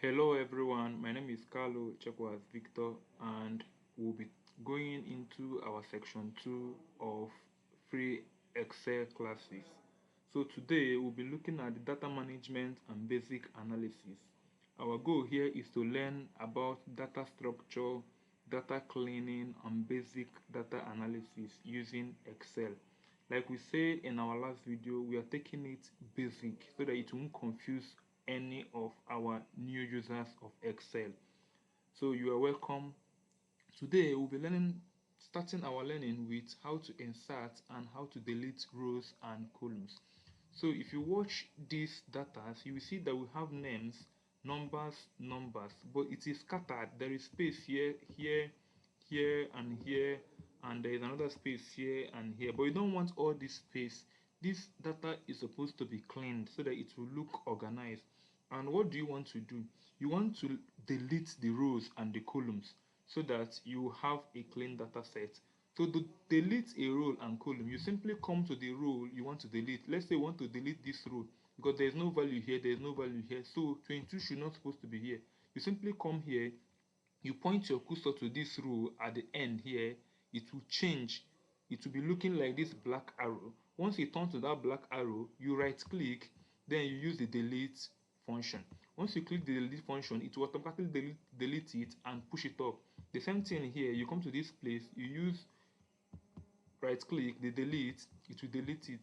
Hello everyone, my name is Carlo Chekwas Victor and we'll be going into our section 2 of free Excel classes. So today we'll be looking at the data management and basic analysis. Our goal here is to learn about data structure, data cleaning and basic data analysis using Excel. Like we said in our last video, we are taking it basic so that it won't confuse any of our new users of Excel. So you are welcome. Today we'll be starting our learning with how to insert and how to delete rows and columns. So if you watch these data, you will see that we have names, numbers, but it is scattered. There is space here, and here, and there is another space here and here, but you don't want all this space. This data is supposed to be cleaned so that it will look organized. And what do you want to do? You want to delete the rows and the columns so that you have a clean data set. So to delete a row and column, you simply come to the row you want to delete. Let's say you want to delete this row because there is no value here, there is no value here, so 22 should not supposed to be here. You simply come here, you point your cursor to this row at the end here, it will change. It will be looking like this black arrow. Once you turn to that black arrow, you right click, then you use the delete function. Once you click the delete function, it will automatically delete it and push it up. The same thing here, you come to this place, you use right click, the delete, it will delete it.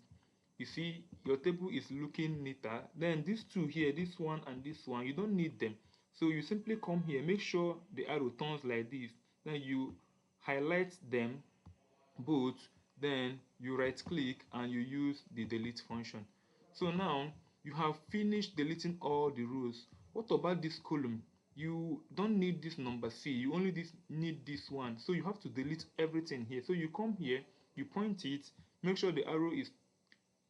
You see your table is looking neater. Then these two here, this one and this one, you don't need them. So you simply come here, make sure the arrow turns like this, then you highlight them both, then you right click and you use the delete function. So now you have finished deleting all the rows. What about this column? You don't need this number C, you only need this one, so you have to delete everything here. So you come here, you point it, make sure the arrow is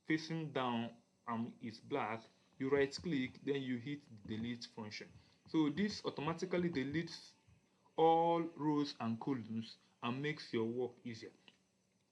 facing down and is black, you right click, then you hit the delete function. So this automatically deletes all rows and columns and makes your work easier.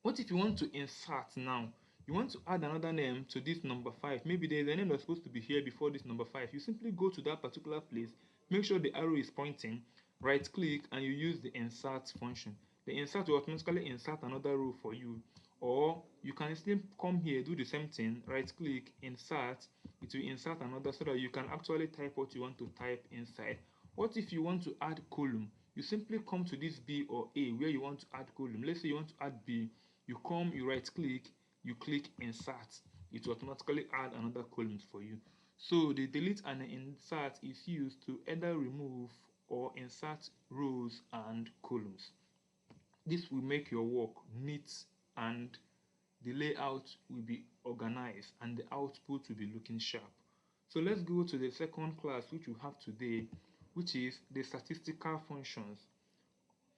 What if you want to insert now? You want to add another name to this number 5. Maybe there is a name that's supposed to be here before this number 5. You simply go to that particular place, make sure the arrow is pointing, right click, and you use the insert function. The insert will automatically insert another row for you. Or you can still come here, do the same thing, right click, insert, it will insert another so that you can actually type what you want to type inside. What if you want to add column? You simply come to this B or A where you want to add column. Let's say you want to add B, you come, you right click, you click insert, it will automatically add another column for you. So the delete and insert is used to either remove or insert rows and columns. This will make your work neat and the layout will be organized and the output will be looking sharp. So let's go to the second class which we have today, which is the statistical functions.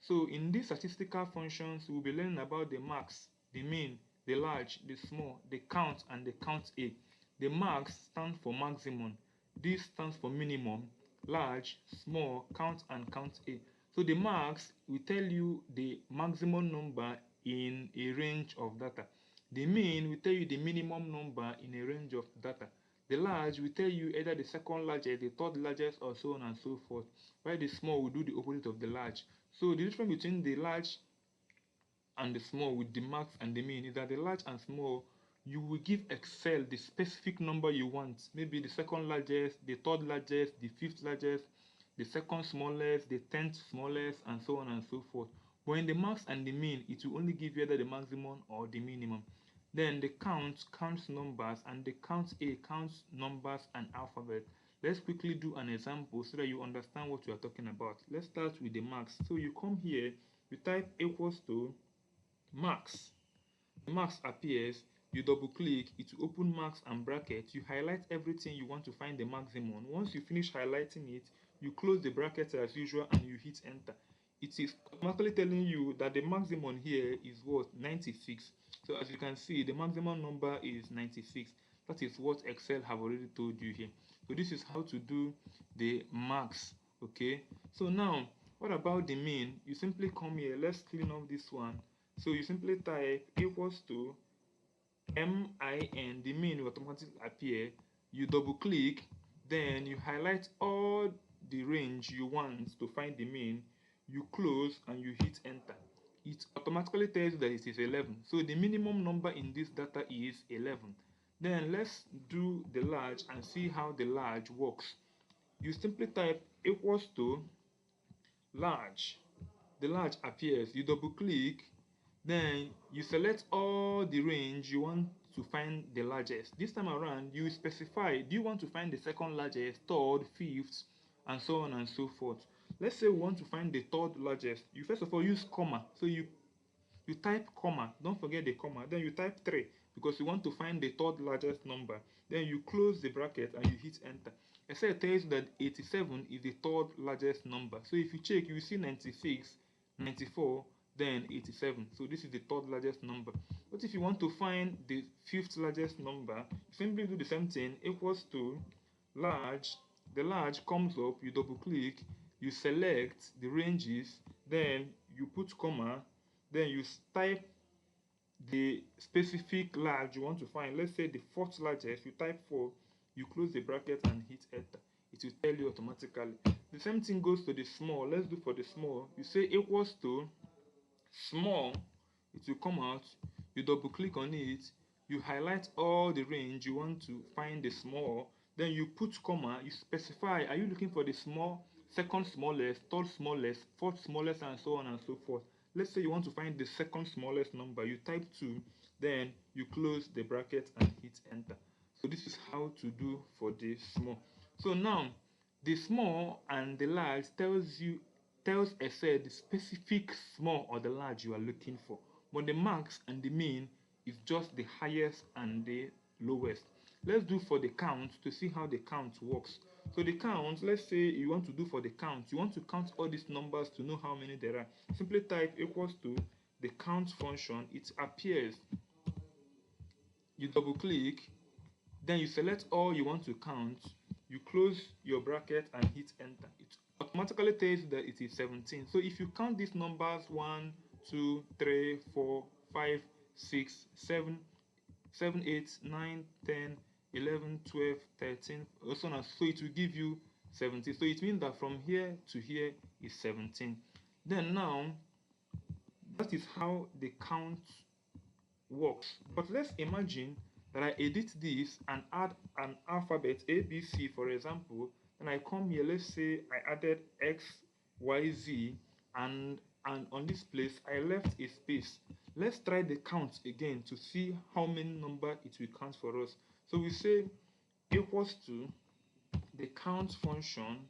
So in these statistical functions, we'll be learning about the max, the mean, the large, the small, the count, and the count A. The max stands for maximum. This stands for minimum, large, small, count, and count A. So the max will tell you the maximum number in a range of data. The mean will tell you the minimum number in a range of data. The large will tell you either the second largest, the third largest, or so on and so forth, while the small will do the opposite of the large. So the difference between the large and the small with the max and the mean is that the large and small, you will give Excel the specific number you want, maybe the second largest, the third largest, the fifth largest, the second smallest, the 10th smallest, and so on and so forth. But in the max and the mean, it will only give you either the maximum or the minimum. Then the count counts numbers, and the count A counts numbers and alphabet. Let's quickly do an example so that you understand what we are talking about. Let's start with the max. So you come here, you type equals to max. The max appears, you double click, it will open max and bracket, you highlight everything you want to find the maximum. Once you finish highlighting it, you close the bracket as usual and you hit enter. It is automatically telling you that the maximum here is what? 96. So as you can see, the maximum number is 96. That is what Excel have already told you here. So this is how to do the max. Okay, so now what about the mean? You simply come here, let's clean up this one. So you simply type equals to MIN, the mean will automatically appear. You double click, then you highlight all the range you want to find the mean, you close and you hit enter. It automatically tells you that it is 11. So the minimum number in this data is 11. Then let's do the large and see how the large works. You simply type equals to large. The large appears. You double click, then you select all the range you want to find the largest. This time around, you specify, do you want to find the second largest, third, fifth, and so on and so forth. Let's say we want to find the third largest. You first of all use comma. So you type comma, don't forget the comma, then you type 3 because you want to find the third largest number. Then you close the bracket and you hit enter. Excel tells you that 87 is the third largest number. So if you check, you will see 96, 94, then 87. So this is the third largest number. But if you want to find the fifth largest number, you simply do the same thing, equals to large. The large comes up, you double click, you select the ranges, then you put comma, then you type the specific large you want to find. Let's say the fourth largest, you type 4, you close the bracket and hit enter. It will tell you automatically. The same thing goes to the small. Let's do for the small. You say equals to small, it will come out, you double click on it, you highlight all the range you want to find the small, then you put comma, you specify, are you looking for the small, second smallest, third smallest, fourth smallest, and so on and so forth. Let's say you want to find the second smallest number, you type 2, then you close the bracket and hit enter. So this is how to do for the small. So now the small and the large tells Excel the specific small or the large you are looking for, but the max and the mean is just the highest and the lowest. Let's do for the count to see how the count works. So the count, let's say you want to do for the count, you want to count all these numbers to know how many there are. Simply type equals to the count function. It appears. You double click, then you select all you want to count, you close your bracket and hit enter. It automatically tells you that it is 17. So if you count these numbers 1, 2, 3, 4, 5, 6, 7, 7, 8, 9, 10, 11, 12, 13, so on, so it will give you 17. So it means that from here to here is 17. Then now, that is how the count works. But let's imagine that I edit this and add an alphabet A, B, C, for example. Then I come here, let's say I added X, Y, Z, and on this place I left a space. Let's try the count again to see how many number it will count for us. So we say equals to the count function,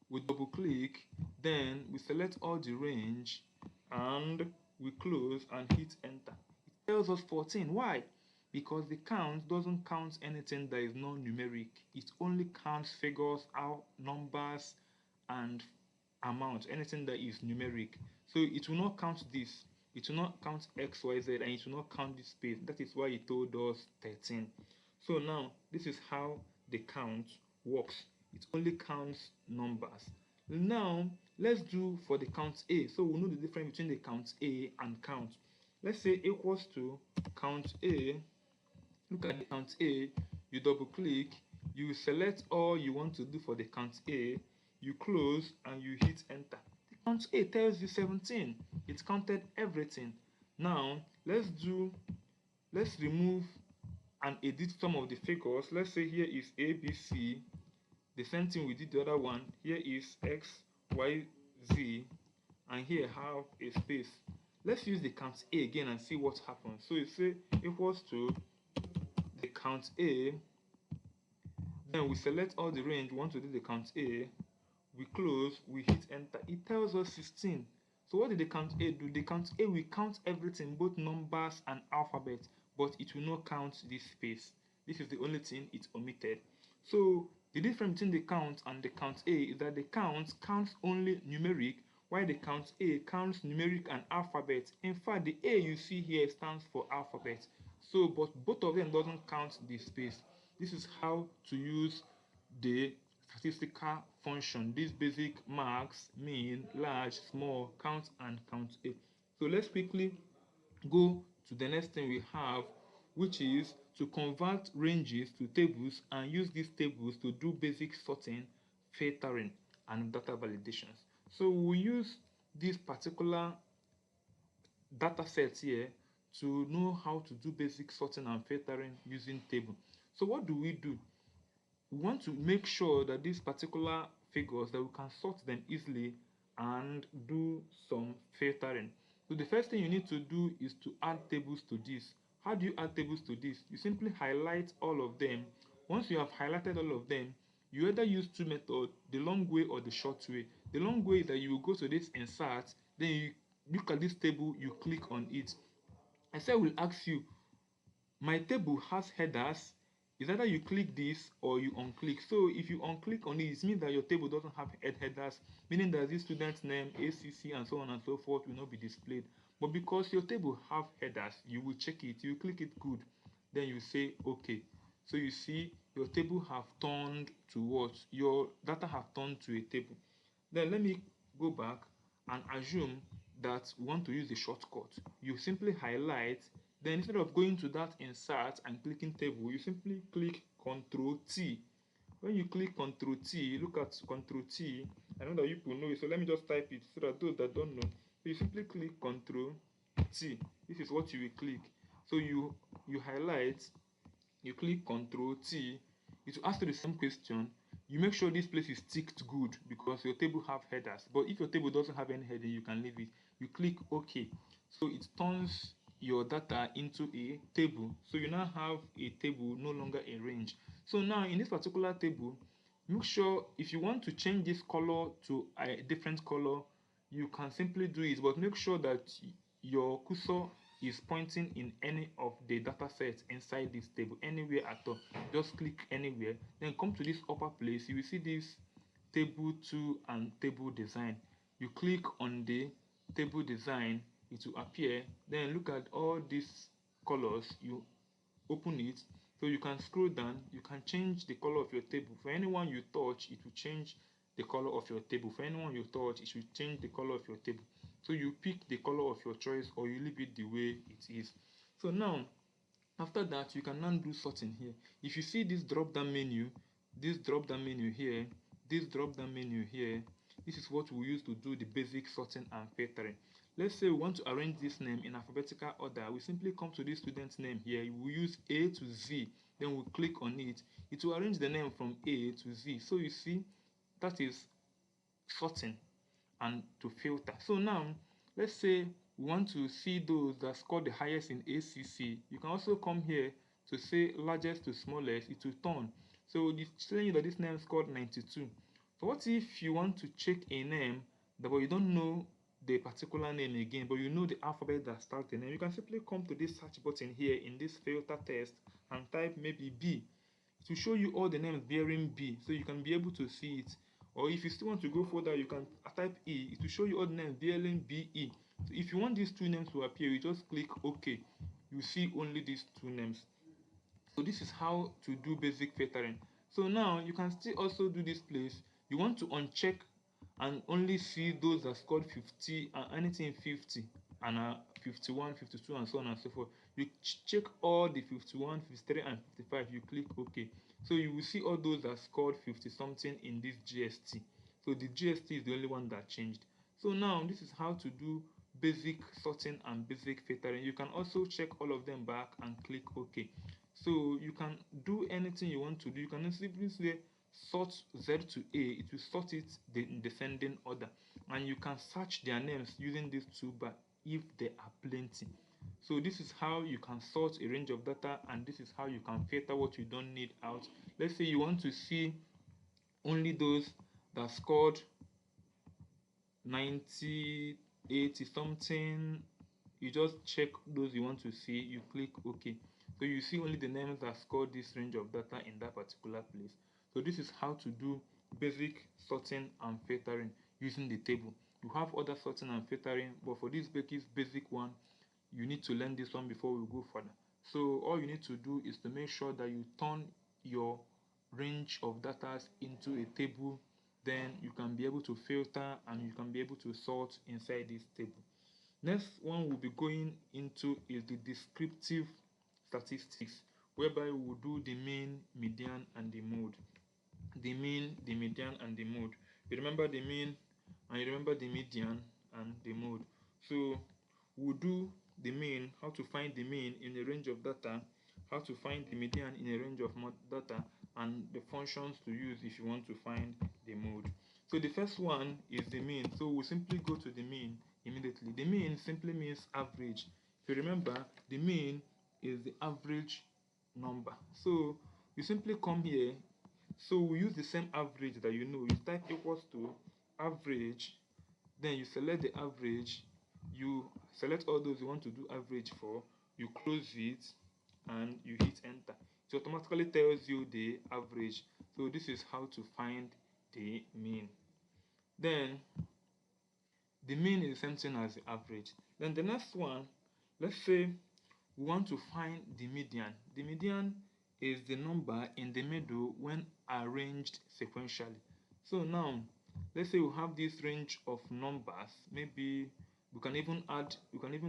we double click, then we select all the range and we close and hit enter. It tells us 14. Why? Because the count doesn't count anything that is non-numeric. It only counts figures, out numbers, and amount, anything that is numeric. So it will not count this. It will not count X, Y, Z, and it will not count this space. That is why it told us 13. So now, this is how the count works. It only counts numbers. Now, let's do for the count A. So we'll know the difference between the count A and count. Let's say equals to count A. Look at the count A, you double click, you select all you want to do for the count A, you close and you hit enter. The count A tells you 17. It counted everything. Now let's remove and edit some of the figures. Let's say here is A, B, C. The same thing we did the other one. Here is X, Y, Z, and here have a space. Let's use the count A again and see what happens. So you say equals to the count A, then we select all the range we want to do the count A, we close, we hit enter. It tells us 16. So what did the count A do? The count A will count everything, both numbers and alphabet, but it will not count this space. This is the only thing it omitted. So the difference between the count and the count A is that the count counts only numeric, while the count A counts numeric and alphabet. In fact, the A you see here stands for alphabet. So, but both of them doesn't count the space. This is how to use the statistical function, these basic max, mean, large, small, count, and count A. So let's quickly go to the next thing we have, which is to convert ranges to tables and use these tables to do basic sorting, filtering, and data validations. So we use this particular data set here to know how to do basic sorting and filtering using table. So what do? We want to make sure that these particular figures that we can sort them easily and do some filtering. So the first thing you need to do is to add tables to this. How do you add tables to this? You simply highlight all of them. Once you have highlighted all of them, you either use two methods, the long way or the short way. The long way is that you will go to this insert, then you look at this table, you click on it. I said we'll ask you, my table has headers. Is either you click this or you unclick. So if you unclick on it means that your table doesn't have headers, meaning that this student's name, ACC, and so on and so forth will not be displayed. But because your table have headers, you will check it, you click it good, then you say okay. So you see your table have turned to what? Your data have turned to a table. Then let me go back and assume that we want to use the shortcut. You simply highlight, then instead of going to that insert and clicking table, you simply click Ctrl T. When you click Ctrl T, look at Ctrl T. I know that you people know it, so let me just type it so that those that don't know. So you simply click Ctrl T. This is what you will click. So you highlight, you click Ctrl T. It will ask you the same question. You make sure this place is ticked good because your table have headers. But if your table doesn't have any heading, you can leave it. You click OK. So it turns your data into a table. So you now have a table, no longer a range. So now in this particular table, make sure if you want to change this color to a different color, you can simply do it, but make sure that your cursor is pointing in any of the data sets inside this table, anywhere at all. Just click anywhere, then come to this upper place. You will see this table 2 and table design. You click on the table design, it will appear. Then look at all these colors, you open it. So you can scroll down, you can change the color of your table. For anyone you touch, it will change the color of your table. For anyone you touch, it will change the color of your table. So you pick the color of your choice or you leave it the way it is. So now, after that, you can now do sorting here. If you see this drop down menu, this drop down menu here, this drop down menu here, this is what we use to do the basic sorting and filtering. Let's say we want to arrange this name in alphabetical order. We simply come to this student's name here. We use A to Z, then we click on it. It will arrange the name from A to Z. So you see, that is sorting and to filter. So now, let's say we want to see those that score the highest in ACC. You can also come here to say largest to smallest. It will turn. So it's telling you that this name scored 92. So what if you want to check a name, but you don't know the particular name again, but you know the alphabet that starts the name? You can simply come to this search button here in this filter test and type maybe B. It will show you all the names bearing B, so you can be able to see it. Or if you still want to go further, you can type E. It will show you all the names bearing BE. So if you want these two names to appear, you just click OK. You see only these two names. So this is how to do basic filtering. So now you can still also do this place. You want to uncheck and only see those that scored 50 and anything 50 and 51, 52, and so on and so forth. You check all the 51, 53, and 55. You click OK. So you will see all those that scored 50 something in this GST. So the GST is the only one that changed. So now this is how to do basic sorting and basic filtering. You can also check all of them back and click OK. So you can do anything you want to do. You can simply say sort Z to A. It will sort it in descending order, and you can search their names using this toolbar if there are plenty. So this is how you can sort a range of data, and this is how you can filter what you don't need out. Let's say you want to see only those that scored 90, 80 something. You just check those you want to see, you click OK. So you see only the names that score this range of data in that particular place. So this is how to do basic sorting and filtering using the table. You have other sorting and filtering, but for this basic one, you need to learn this one before we go further. So all you need to do is to make sure that you turn your range of data into a table. Then you can be able to filter and you can be able to sort inside this table. Next one we'll be going into is the descriptive statistics, whereby we will do the mean, median, and the mode. The mean, the median, and the mode. You remember the mean, and you remember the median and the mode. So we'll do the mean, how to find the mean in a range of data, how to find the median in a range of data, and the functions to use if you want to find the mode. So the first one is the mean. So we'll simply go to the mean immediately. The mean simply means average. If you remember, the mean is the average number. So you simply come here. So we use the same average that you know. You type equals to average, then you select the average, you select all those you want to do average for, you close it, and you hit enter. It automatically tells you the average. So this is how to find the mean. Then the mean is the same thing as the average. Then the next one, let's say we want to find the median. The median is the number in the middle when arranged sequentially. So now, let's say we have this range of numbers. Maybe we can even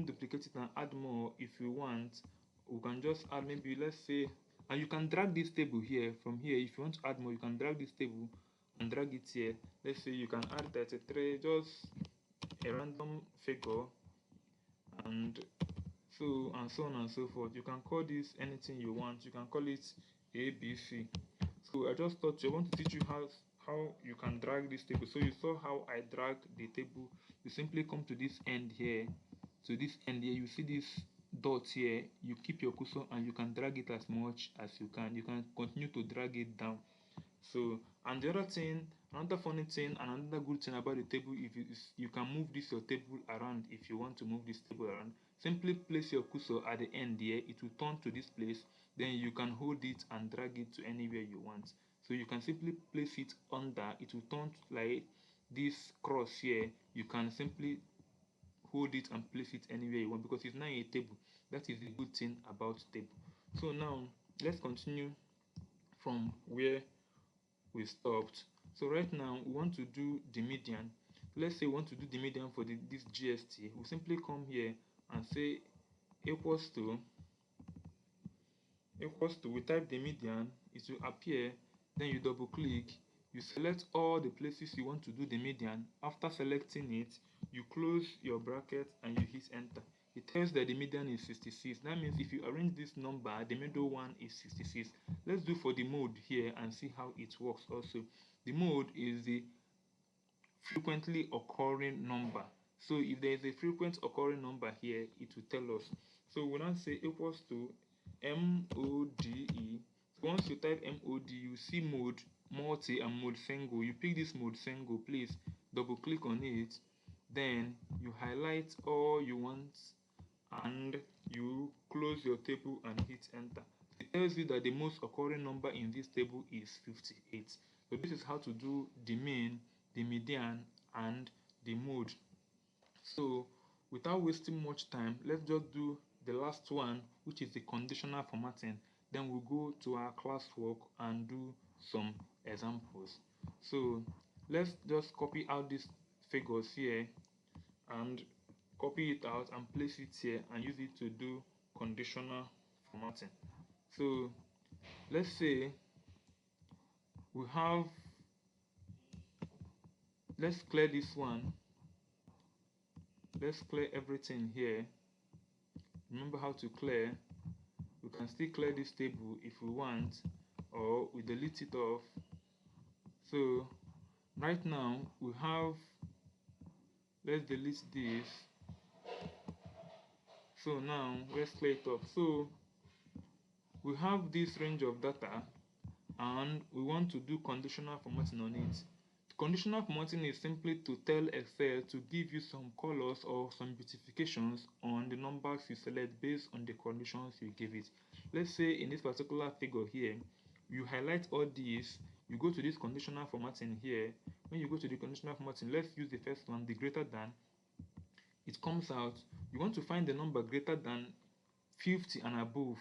duplicate it and add more if you want. We can just add, maybe, let's say, and you can drag this table here. From here, if you want to add more, you can drag this table and drag it here. Let's say you can add 33, just a random figure, and so on and so forth. You can call this anything you want. You can call it ABC. So I just thought I want to teach you how you can drag this table. So you saw how I drag the table. You simply come to this end here. To this end here, you see this dot here. You keep your cursor and you can drag it as much as you can. You can continue to drag it down. So, and the other thing, another funny thing, and another good thing about the table, if you can move this your table around. If you want to move this table around, simply place your cursor at the end here. It will turn to this place. Then you can hold it and drag it to anywhere you want. So you can simply place it under. It will turn like this cross here. You can simply hold it and place it anywhere you want because it's not a table. That is the good thing about table. So now let's continue from where we stopped. So right now we want to do the median. Let's say we want to do the median for this GST. We simply come here and say equals to, we type the median, it will appear, then you double click, you select all the places you want to do the median. After selecting it, you close your bracket and you hit enter. It tells that the median is 66. That means if you arrange this number, the middle one is 66. Let's do for the mode here and see how it works also. The mode is the frequently occurring number. So if there is a frequent occurring number here, it will tell us. So we now say equals to MODE. So once you type MOD, you see mode multi and mode single. You pick this mode single, please double click on it, then you highlight all you want and you close your table and hit enter. It tells you that the most occurring number in this table is 58. So this is how to do the mean, the median, and the mode. So without wasting much time, let's just do the last one, which is the conditional formatting. Then we'll go to our classwork and do some examples. So let's just copy out these figures here and copy it out and place it here and use it to do conditional formatting. So let's say we have, let's clear this one. Let's clear everything here. Remember how to clear. We can still clear this table if we want, or we delete it off. So right now we have, let's delete this. So now let's clear it off. So we have this range of data and we want to do conditional formatting on it. Conditional formatting is simply to tell Excel to give you some colors or some beautifications on the numbers you select based on the conditions you give it. Let's say in this particular figure here, you highlight all these, you go to this conditional formatting here. When you go to the conditional formatting, let's use the first one, the greater than. It comes out, you want to find the number greater than 50 and above.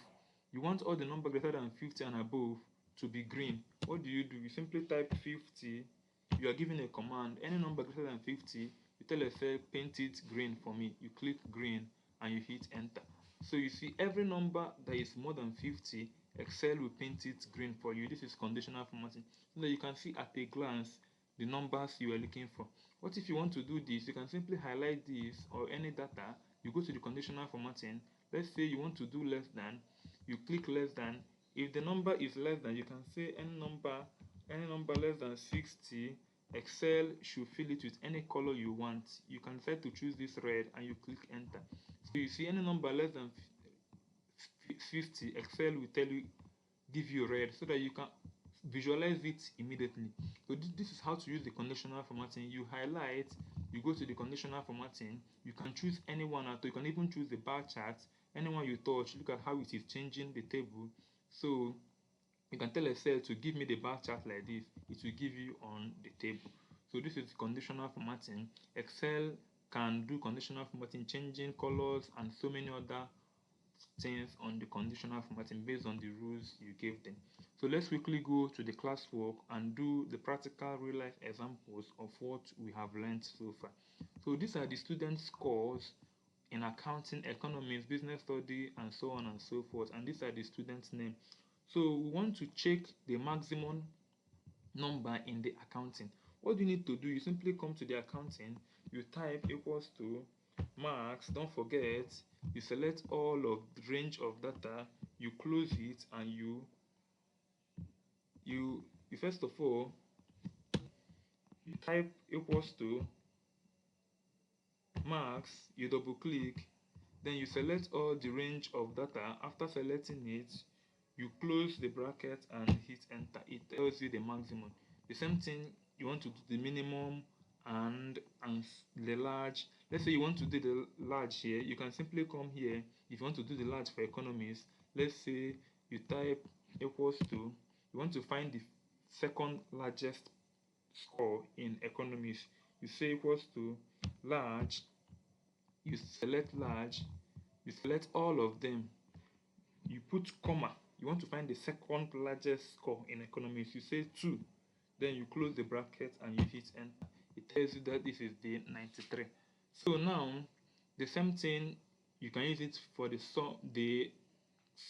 You want all the number greater than 50 and above to be green. What do? You simply type 50. You are given a command, any number greater than 50, you tell Excel paint it green for me. You click green and you hit enter. So you see every number that is more than 50 Excel will paint it green for you. This is conditional formatting, so that you can see at a glance the numbers you are looking for. What if you want to do this? You can simply highlight this or any data. You go to the conditional formatting. Let's say you want to do less than. You click less than. If the number is less than, you can say any number less than 60. Excel should fill it with any color you want. You can decide to choose this red and you click enter. So you see any number less than 50, Excel will give you red, so that you can visualize it immediately. So this is how to use the conditional formatting. You highlight, you go to the conditional formatting, you can choose any one, or you can even choose the bar chart. Anyone you touch, look at how it is changing the table. So you can tell Excel to give me the bar chart like this, it will give you on the table. So this is conditional formatting. Excel can do conditional formatting, changing colors and so many other things on the conditional formatting based on the rules you gave them. So let's quickly go to the classwork and do the practical real life examples of what we have learned so far. So these are the student scores in accounting, economics, business study, and so on and so forth. And these are the students' name. So we want to check the maximum number in the accounting. What you need to do, you simply come to the accounting, you type equals to marks, don't forget, you select all of the range of data, you close it, and you first of all you type equals to marks, you double click, then you select all the range of data. After selecting it, you close the bracket and hit enter. It tells you the maximum. The same thing, you want to do the minimum and the large. Let's say you want to do the large here, you can simply come here. If you want to do the large for economies, let's say you type equals to, you want to find the second largest score in economies, you say equals to large, you select large, you select all of them, you put comma, you want to find the second largest score in economics, you say 2, then you close the bracket and you hit enter. It tells you that this is the 93. So now the same thing, you can use it for the sum, the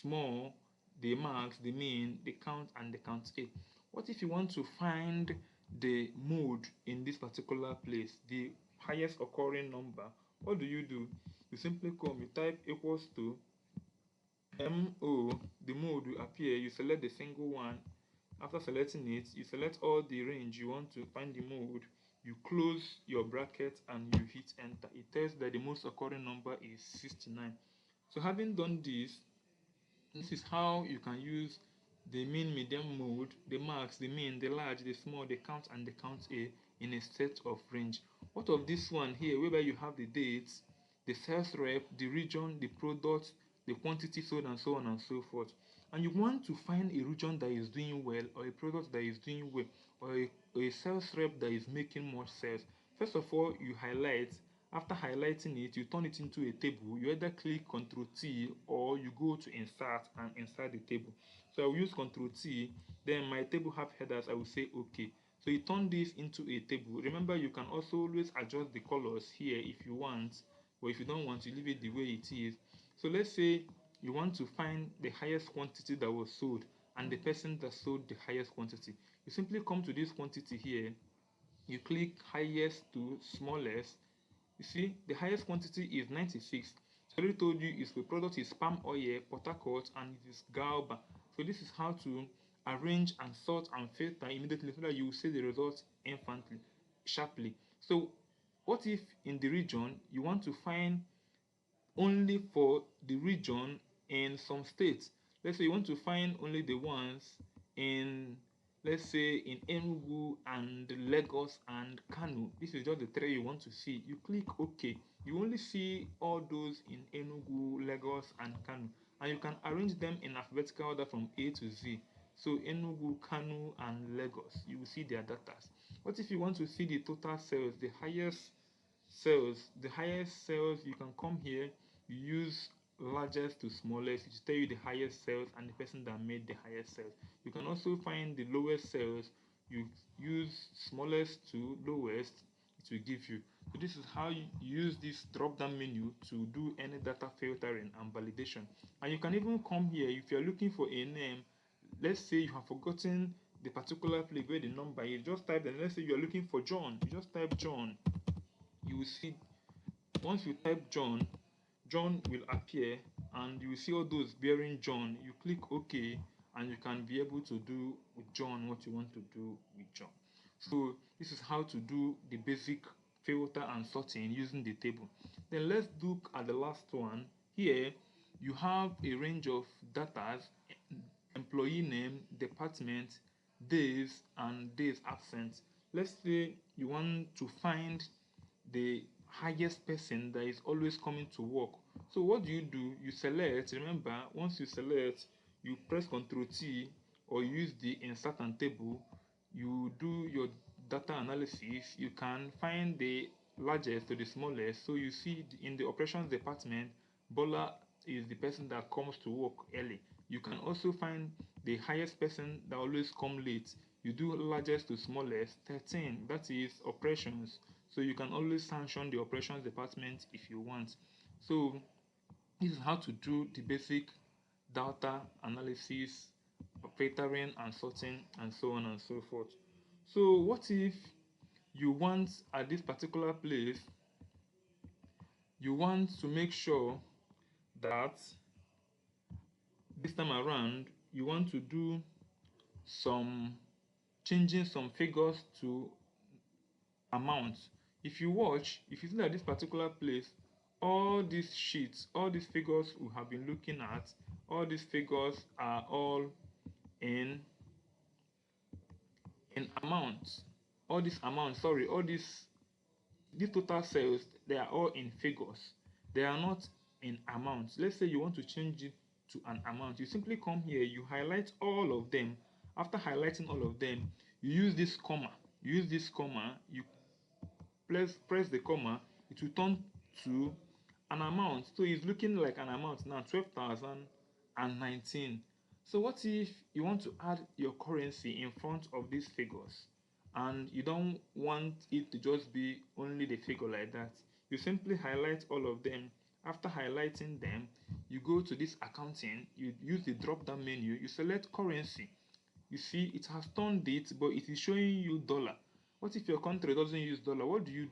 small, the max, the mean, the count, and the count A. What if you want to find the mode in this particular place, the highest occurring number? What do? You simply come, you type equals to MO, the mode will appear, you select the single one. After selecting it, you select all the range you want to find the mode, you close your bracket and you hit enter. It tells that the most occurring number is 69. So having done this is how you can use the mean, median, mode, the max, the mean, the large, the small, the count, and the count A in a set of range. What of this one here, whereby you have the dates, the sales rep, the region, the product, the quantity sold, and so on and so forth. And you want to find a region that is doing well, or a product that is doing well, or a sales rep that is making more sales. First of all, you highlight. After highlighting it, you turn it into a table. You either click Ctrl T or you go to insert and insert the table. So I will use Ctrl T, then my table have headers, I will say OK. So you turn this into a table. Remember, you can also always adjust the colors here if you want, or if you don't want, you leave it the way it is. So let's say you want to find the highest quantity that was sold and the person that sold the highest quantity. You simply come to this quantity here, you click highest to smallest. You see, the highest quantity is 96. So I already told you is the product is palm oil, Port Harcourt, and it is Galba. So this is how to arrange and sort and filter immediately, so that you will see the results instantly, sharply. So what if in the region you want to find only for the region in some states? Let's say you want to find only the ones in, let's say, in Enugu and Lagos and Kano. This is just the three you want to see. You click OK. You only see all those in Enugu, Lagos, and Kano, and you can arrange them in alphabetical order from A to Z. So Enugu, Kano, and Lagos, you will see their data. What if you want to see the total sales, the highest sales, you can come here, you use largest to smallest, it will tell you the highest sales and the person that made the highest sales. You can also find the lowest sales, you use smallest to lowest, it it will give you. So this is how you use this drop down menu to do any data filtering and validation. And you can even come here if you're looking for a name. Let's say you have forgotten the particular place where the number is, just type them. Let's say you're looking for John, you just type John. You will see, once you type John, John will appear and you will see all those bearing John. You click OK and you can be able to do with John what you want to do with John. So this is how to do the basic filter and sorting using the table. Then let's look at the last one. Here you have a range of data: employee name, department, days, and days absent. Let's say you want to find the highest person that is always coming to work. So what do? You select. Remember, once you select, you press Ctrl T or use the insert and table. You do your data analysis. You can find the largest to the smallest. So you see in the operations department, Bola is the person that comes to work early. You can also find the highest person that always come late. You do largest to smallest. 13, that is operations. So you can always sanction the operations department if you want. So this is how to do the basic data analysis, filtering and sorting, and so on and so forth. So what if you want, at this particular place, you want to make sure that this time around you want to do some changing some figures to amounts. If you see that this particular place, all these sheets, all these figures we have been looking at, all these figures are all in amounts. All these amounts, sorry, all these total sales, they are all in figures. They are not in amounts. Let's say you want to change it to an amount. You simply come here, you highlight all of them. After highlighting all of them, you use this comma. You press the comma, it will turn to an amount. So it's looking like an amount now, 12,019. So what if you want to add your currency in front of these figures and you don't want it to just be only the figure like that? You simply highlight all of them. After highlighting them, you go to this accounting, you use the drop down menu, you select currency. You see it has turned it, but it is showing you dollar. What if your country doesn't use dollar? What do? You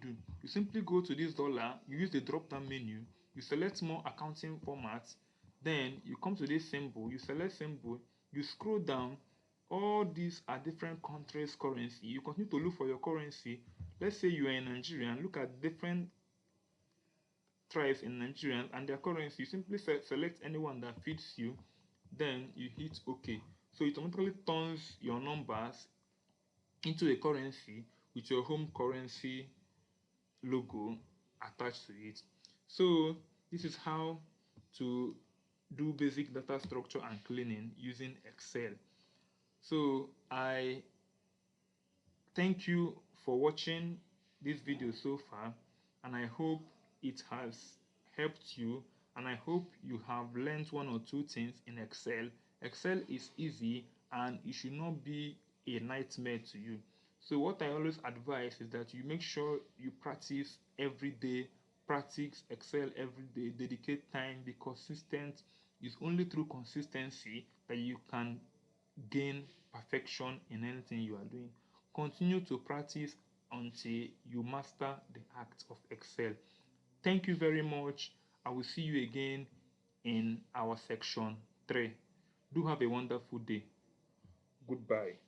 simply go to this dollar, you use the drop down menu, you select more accounting formats, then you come to this symbol, you select symbol, you scroll down. All these are different countries' currency. You continue to look for your currency. Let's say you are in Nigeria and look at different tribes in Nigeria and their currency. You simply select anyone that fits you, then you hit OK. So it automatically turns your numbers into a currency with your home currency logo attached to it. So this is how to do basic data structure and cleaning using Excel. So I thank you for watching this video so far, and I hope it has helped you, and I hope you have learned one or two things in Excel. Excel is easy and it should not be a nightmare to you. So what I always advise is that you make sure you practice every day, practice Excel every day, dedicate time, be consistent. It's only through consistency that you can gain perfection in anything you are doing. Continue to practice until you master the act of Excel. Thank you very much. I will see you again in our section 3. Do have a wonderful day. Goodbye.